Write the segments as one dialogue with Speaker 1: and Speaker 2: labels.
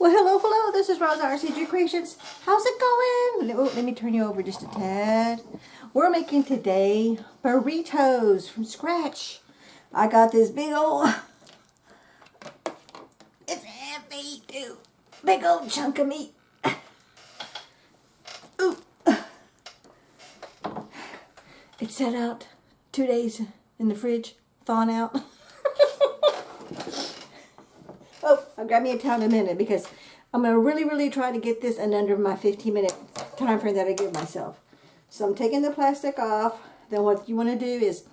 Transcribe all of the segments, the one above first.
Speaker 1: Well, hello, this is Rosa RCG Creations. How's it going? Oh, let me turn you over just a tad. We're making today burritos from scratch. I got this big old, it's heavy too, big old chunk of meat. Ooh. It's set out 2 days in the fridge, thawing out. Oh, I'll grab me a towel in a minute because I'm going to really try to get this in under my 15-minute time frame that I give myself. So I'm taking the plastic off. Then what you want to do is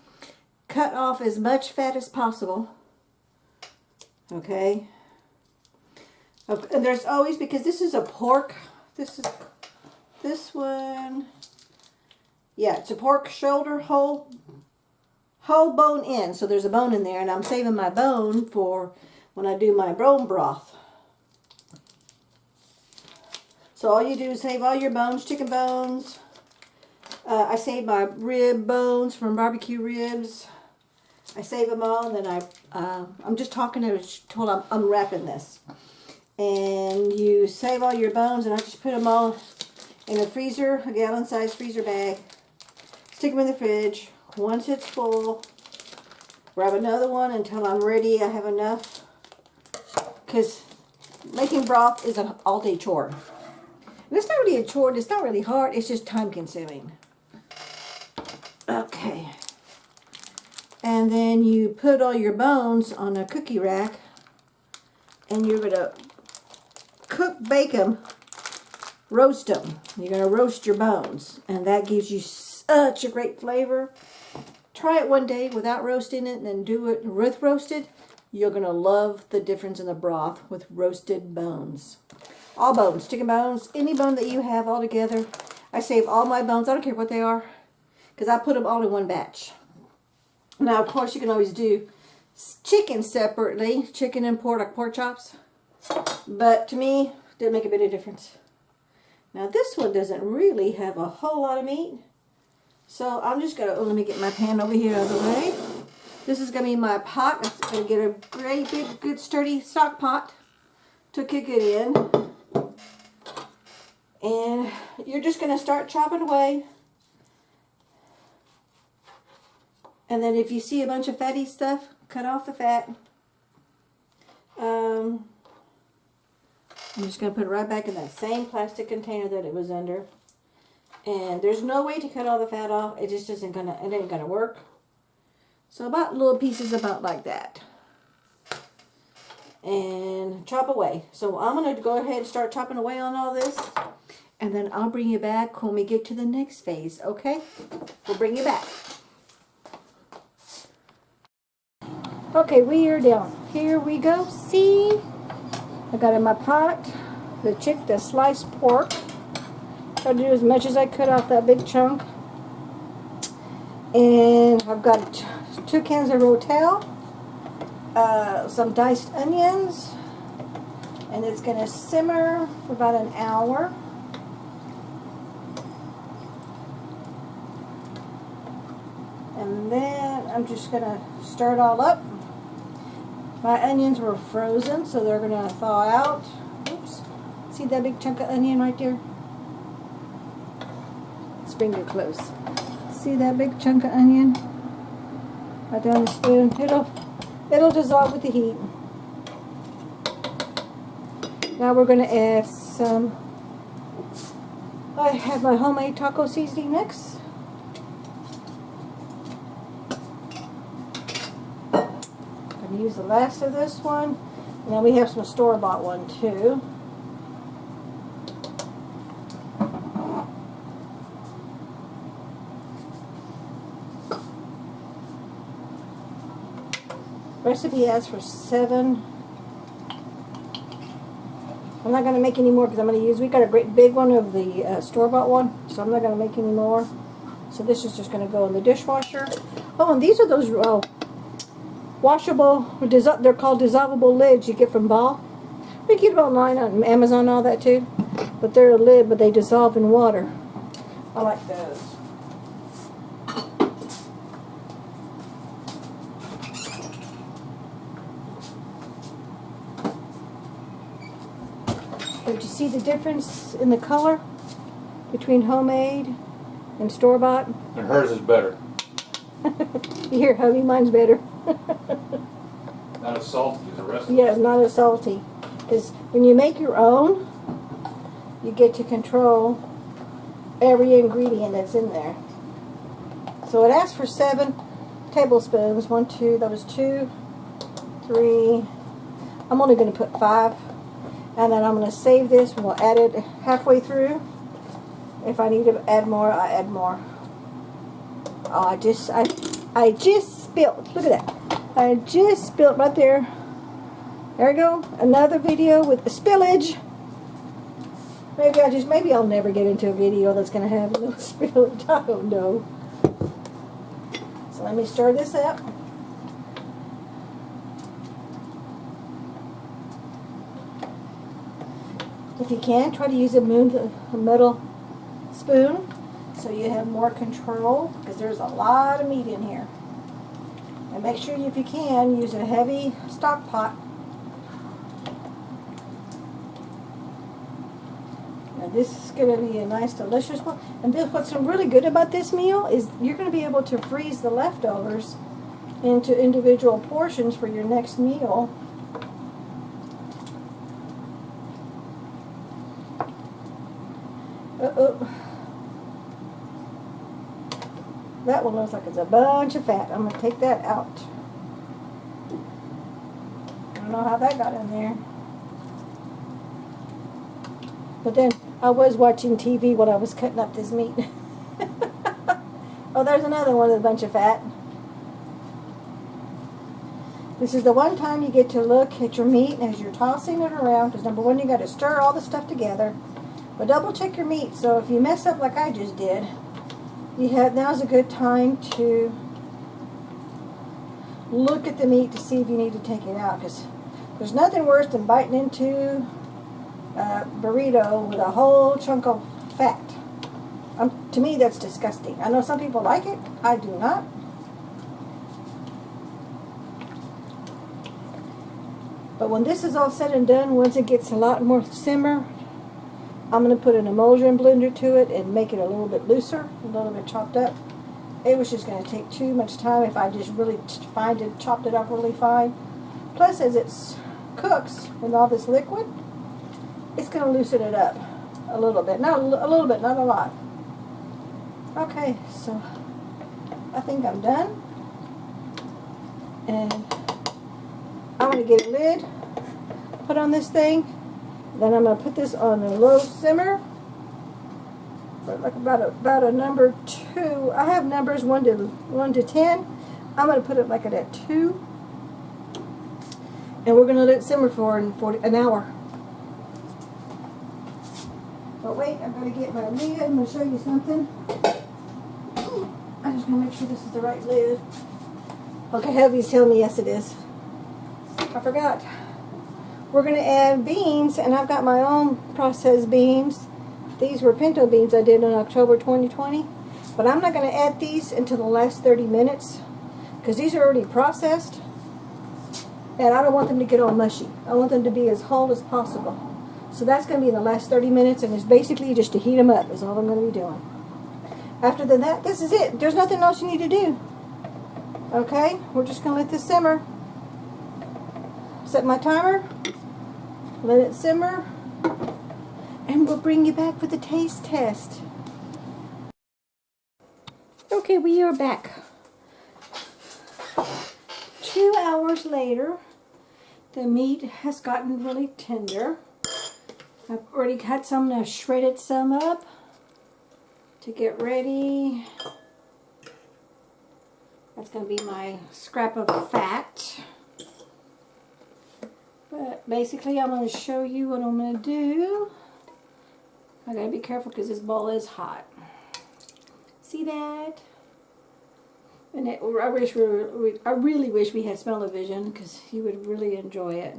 Speaker 1: cut off as much fat as possible. Okay. And there's always, because this is a pork, this one, yeah, it's a pork shoulder, whole bone in. So there's a bone in there, and I'm saving my bone for when I do my bone broth. So all you do is save all your bones, chicken bones. I save my rib bones from barbecue ribs. I save them all, and then I'm just talking until I'm unwrapping this. And you save all your bones, and I just put them all in a freezer, a gallon-sized freezer bag. Stick them in the fridge. Once it's full, grab another one until I'm ready. I have enough. Because making broth is an all-day chore. And it's not really a chore. It's not really hard. It's just time-consuming. Okay. And then you put all your bones on a cookie rack. And you're going to bake them, roast them. You're going to roast your bones. And that gives you such a great flavor. Try it one day without roasting it and then do it with roasted. You're going to love the difference in the broth with roasted bones. All bones, chicken bones, any bone that you have all together. I save all my bones. I don't care what they are, because I put them all in one batch. Now, of course, you can always do chicken separately, chicken and pork, like pork chops. But to me, it didn't make a bit of difference. Now, this one doesn't really have a whole lot of meat. So I'm just going to, let me get my pan over here out of the way. This is going to be my pot. I'm going to get a great big, good, sturdy stock pot to kick it in. And you're just going to start chopping away. And then if you see a bunch of fatty stuff, cut off the fat. I'm just going to put it right back in that same plastic container that it was under. And there's no way to cut all the fat off. It just isn't gonna, it ain't gonna work. So about little pieces about like that. And chop away. So I'm gonna go ahead and start chopping away on all this. And then I'll bring you back when we get to the next phase, okay? We'll bring you back. Okay, we are down. Here we go. See? I got in my pot the sliced pork. Try to do as much as I could off that big chunk. And I've got 2 cans of Rotel, some diced onions, and it's going to simmer for about an hour. And then I'm just going to stir it all up. My onions were frozen, so they're going to thaw out. Oops. See that big chunk of onion right there? Bring it close. See that big chunk of onion? Right down the spoon. It'll dissolve with the heat. Now we're going to add some. I have my homemade taco seasoning next. I'm going to use the last of this one. And then we have some store-bought one too. Recipe asks for 7. I'm not going to make any more because I'm going to use, we got a great big one of the store-bought one, so I'm not going to make any more. So this is just going to go in the dishwasher. Oh, and these are those washable, they're called dissolvable lids you get from Ball. You get them online on Amazon and all that too. But they're a lid, but they dissolve in water. I like those. But you see the difference in the color between homemade and store-bought?
Speaker 2: And hers is better.
Speaker 1: Here, hubby, mine's better.
Speaker 2: Not as salty as the rest of
Speaker 1: Yeah, it's not as salty. Because when you make your own, you get to control every ingredient that's in there. So it asks for 7 tablespoons. 1, 2, that was 2, 3. I'm only going to put 5. And then I'm going to save this and we'll add it halfway through. If I need to add more, I add more. Oh, I just spilled. Look at that. I just spilled right there. There we go. Another video with the spillage. Maybe I'll never get into a video that's going to have no spillage. I don't know. So let me stir this up. If you can, try to use a metal spoon so you have more control, because there's a lot of meat in here. And make sure, if you can, use a heavy stock pot. Now this is going to be a nice, delicious one. And what's really good about this meal is you're going to be able to freeze the leftovers into individual portions for your next meal. That one looks like it's a bunch of fat. I'm going to take that out. I don't know how that got in there. But then I was watching TV when I was cutting up this meat. Oh, there's another one with a bunch of fat. This is the one time you get to look at your meat as you're tossing it around, because number one, you got to stir all the stuff together. But double check your meat, so if you mess up like I just did, now's a good time to look at the meat to see if you need to take it out, because there's nothing worse than biting into a burrito with a whole chunk of fat. To me, that's disgusting. I know some people like it. I do not. But when this is all said and done, once it gets a lot more simmer, I'm going to put an emulsion blender to it and make it a little bit looser, a little bit chopped up. It was just going to take too much time if I just really chopped it up really fine. Plus, as it cooks with all this liquid, it's going to loosen it up a little bit. Not a little bit, not a lot. Okay, so I think I'm done. And I'm going to get a lid, put on this thing. Then I'm going to put this on a low simmer, like about a number 2. I have numbers 1 to 10. I'm going to put it like at 2, and we're going to let it simmer for an hour. But wait, I'm going to get my lid. I'm going to show you something. I just want to make sure this is the right lid. Okay, hubby's telling me yes, it is. I forgot. We're going to add beans, and I've got my own processed beans. These were pinto beans I did in October 2020. But I'm not going to add these until the last 30 minutes because these are already processed. And I don't want them to get all mushy. I want them to be as whole as possible. So that's going to be in the last 30 minutes, and it's basically just to heat them up is all I'm going to be doing. After that, this is it. There's nothing else you need to do. Okay? We're just going to let this simmer. Set my timer. Let it simmer, and we'll bring you back for the taste test. Okay, we are back. 2 hours later, the meat has gotten really tender. I've already got some shredded some up to get ready. That's going to be my scrap of fat. But basically, I'm going to show you what I'm going to do. I got to be careful because this bowl is hot. See that? And I really wish we had smell-o-vision because you would really enjoy it.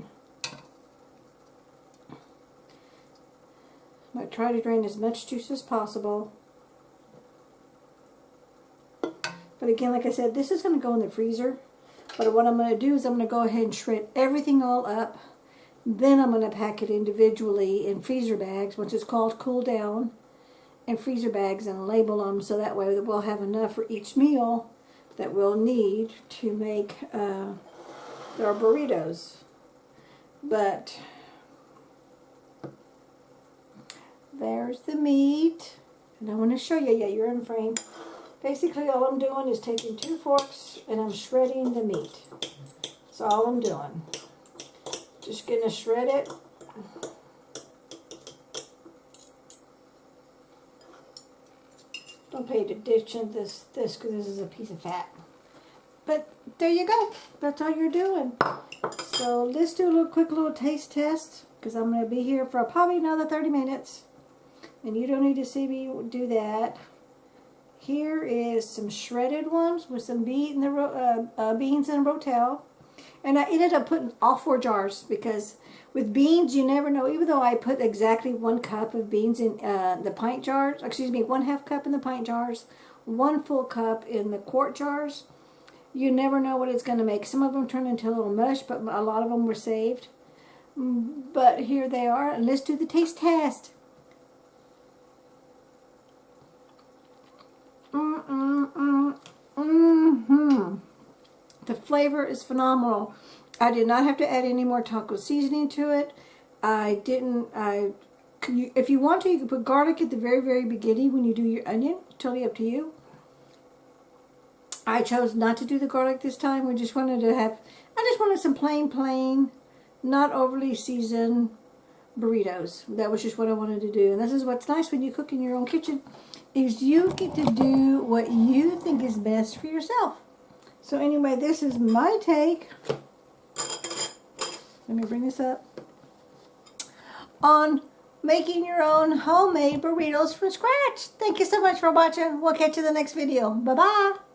Speaker 1: I'm going to try to drain as much juice as possible. But again, like I said, this is going to go in the freezer. But what I'm going to do is I'm going to go ahead and shred everything all up, Then I'm going to pack it individually in freezer bags, which is called cool down, in freezer bags, and label them so that way we'll have enough for each meal that we'll need to make our burritos. But there's the meat, and I want to show you. Yeah, you're in frame. Basically, all I'm doing is taking 2 forks and I'm shredding the meat. That's all I'm doing. Just gonna shred it. Don't pay attention to this because this is a piece of fat. But there you go. That's all you're doing. So let's do a quick little taste test because I'm going to be here for probably another 30 minutes. And you don't need to see me do that. Here is some shredded ones with some beans and Rotel. And I ended up putting all 4 jars because with beans, you never know. Even though I put exactly 1 cup of beans in the pint jars, excuse me, 1/2 cup in the pint jars, 1 full cup in the quart jars, you never know what it's going to make. Some of them turn into a little mush, but a lot of them were saved. But here they are, and let's do the taste test. The flavor is phenomenal. I did not have to add any more taco seasoning to it. If you want to, you can put garlic at the very, very beginning when you do your onion. Totally up to you. I chose not to do the garlic this time. I just wanted some plain, not overly seasoned burritos. That was just what I wanted to do. And this is what's nice when you cook in your own kitchen, is you get to do what you think is best for yourself. So anyway, this is my take. Let me bring this up. On making your own homemade burritos from scratch. Thank you so much for watching. We'll catch you in the next video. Bye-bye.